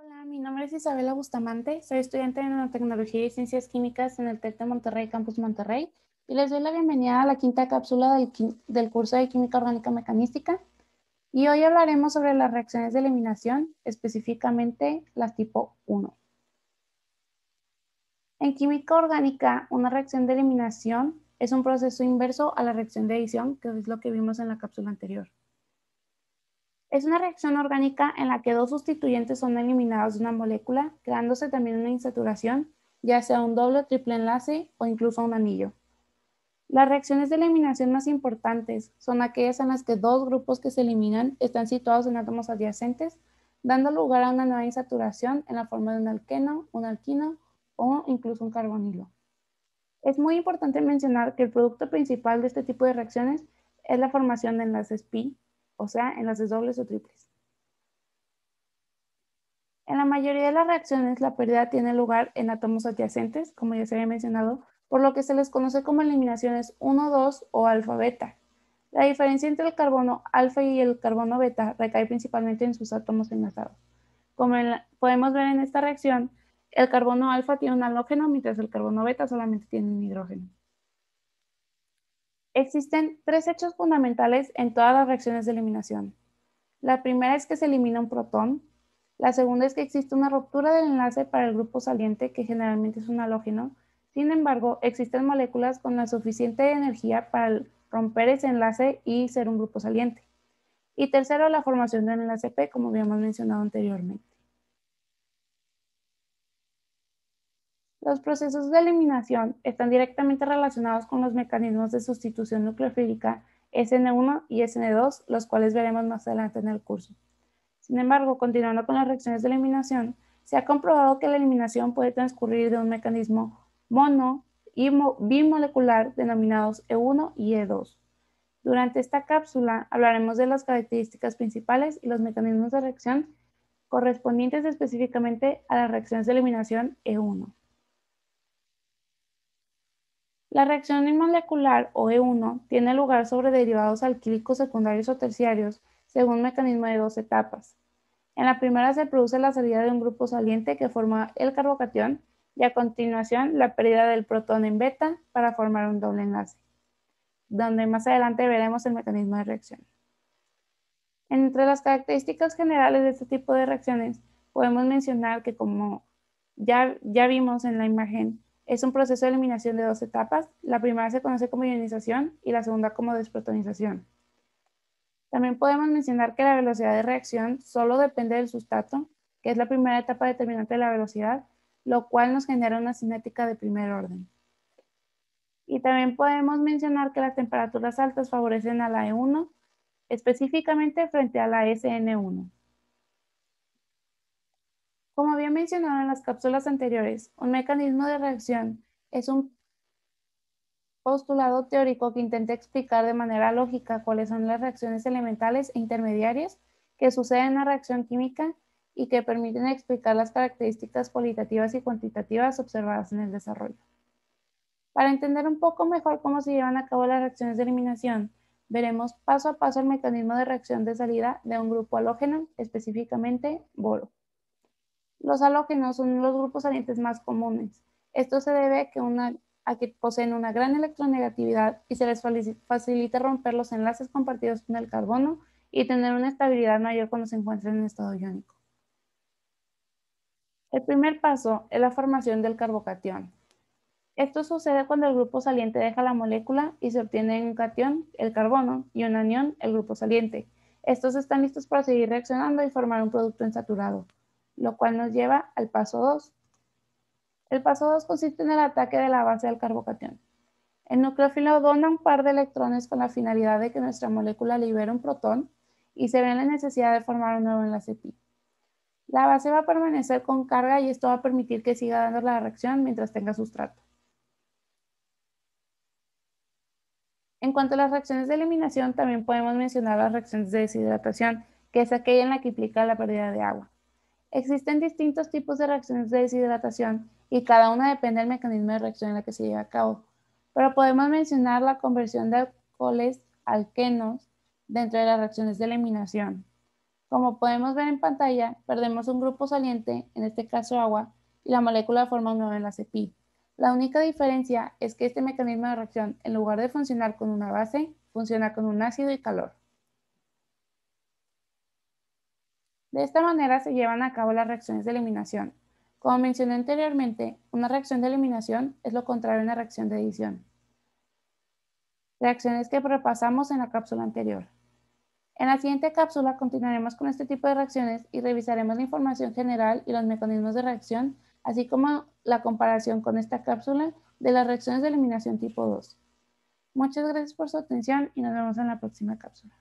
Hola, mi nombre es Isabela Bustamante, soy estudiante de Nanotecnología y Ciencias Químicas en el TEC de Monterrey, Campus Monterrey, y les doy la bienvenida a la quinta cápsula del curso de Química Orgánica Mecanística. Y hoy hablaremos sobre las reacciones de eliminación, específicamente las tipo 1. En química orgánica, una reacción de eliminación es un proceso inverso a la reacción de adición, que es lo que vimos en la cápsula anterior. Es una reacción orgánica en la que dos sustituyentes son eliminados de una molécula, creándose también una insaturación, ya sea un doble o triple enlace o incluso un anillo. Las reacciones de eliminación más importantes son aquellas en las que dos grupos que se eliminan están situados en átomos adyacentes, dando lugar a una nueva insaturación en la forma de un alqueno, un alquino o incluso un carbonilo. Es muy importante mencionar que el producto principal de este tipo de reacciones es la formación de enlaces pi, o sea, enlaces dobles o triples. En la mayoría de las reacciones, la pérdida tiene lugar en átomos adyacentes, como ya se había mencionado, por lo que se les conoce como eliminaciones 1, 2 o alfa-beta. La diferencia entre el carbono alfa y el carbono beta recae principalmente en sus átomos enlazados. Como podemos ver en esta reacción, el carbono alfa tiene un halógeno, mientras el carbono beta solamente tiene un hidrógeno. Existen tres hechos fundamentales en todas las reacciones de eliminación. La primera es que se elimina un protón. La segunda es que existe una ruptura del enlace para el grupo saliente, que generalmente es un halógeno. Sin embargo, existen moléculas con la suficiente energía para romper ese enlace y ser un grupo saliente. Y tercero, la formación del enlace P, como habíamos mencionado anteriormente. Los procesos de eliminación están directamente relacionados con los mecanismos de sustitución nucleofílica SN1 y SN2, los cuales veremos más adelante en el curso. Sin embargo, continuando con las reacciones de eliminación, se ha comprobado que la eliminación puede transcurrir de un mecanismo mono y bimolecular denominados E1 y E2. Durante esta cápsula hablaremos de las características principales y los mecanismos de reacción correspondientes específicamente a las reacciones de eliminación E1. La reacción molecular o E1 tiene lugar sobre derivados alquílicos secundarios o terciarios según un mecanismo de dos etapas. En la primera se produce la salida de un grupo saliente que forma el carbocatión y a continuación la pérdida del protón en beta para formar un doble enlace, donde más adelante veremos el mecanismo de reacción. Entre las características generales de este tipo de reacciones podemos mencionar que, como ya vimos en la imagen, es un proceso de eliminación de dos etapas. La primera se conoce como ionización y la segunda como desprotonización. También podemos mencionar que la velocidad de reacción solo depende del sustrato, que es la primera etapa determinante de la velocidad, lo cual nos genera una cinética de primer orden. Y también podemos mencionar que las temperaturas altas favorecen a la E1, específicamente frente a la SN1. Como había mencionado en las cápsulas anteriores, un mecanismo de reacción es un postulado teórico que intenta explicar de manera lógica cuáles son las reacciones elementales e intermediarias que suceden en la reacción química y que permiten explicar las características cualitativas y cuantitativas observadas en el desarrollo. Para entender un poco mejor cómo se llevan a cabo las reacciones de eliminación, veremos paso a paso el mecanismo de reacción de salida de un grupo halógeno, específicamente boro. Los halógenos son los grupos salientes más comunes. Esto se debe a que poseen una gran electronegatividad y se les facilita romper los enlaces compartidos con el carbono y tener una estabilidad mayor cuando se encuentran en estado iónico. El primer paso es la formación del carbocatión. Esto sucede cuando el grupo saliente deja la molécula y se obtiene un catión, el carbono, y un anión, el grupo saliente. Estos están listos para seguir reaccionando y formar un producto insaturado, lo cual nos lleva al paso 2. El paso 2 consiste en el ataque de la base del carbocatión. El nucleófilo dona un par de electrones con la finalidad de que nuestra molécula libere un protón y se ve en la necesidad de formar un nuevo enlace pi. La base va a permanecer con carga y esto va a permitir que siga dando la reacción mientras tenga sustrato. En cuanto a las reacciones de eliminación, también podemos mencionar las reacciones de deshidratación, que es aquella en la que implica la pérdida de agua. Existen distintos tipos de reacciones de deshidratación y cada una depende del mecanismo de reacción en la que se lleva a cabo, pero podemos mencionar la conversión de alcoholes a alquenos dentro de las reacciones de eliminación. Como podemos ver en pantalla, perdemos un grupo saliente, en este caso agua, y la molécula forma un nuevo enlace pi. La única diferencia es que este mecanismo de reacción, en lugar de funcionar con una base, funciona con un ácido y calor. De esta manera se llevan a cabo las reacciones de eliminación. Como mencioné anteriormente, una reacción de eliminación es lo contrario a una reacción de adición. Reacciones que repasamos en la cápsula anterior. En la siguiente cápsula continuaremos con este tipo de reacciones y revisaremos la información general y los mecanismos de reacción, así como la comparación con esta cápsula de las reacciones de eliminación tipo 2. Muchas gracias por su atención y nos vemos en la próxima cápsula.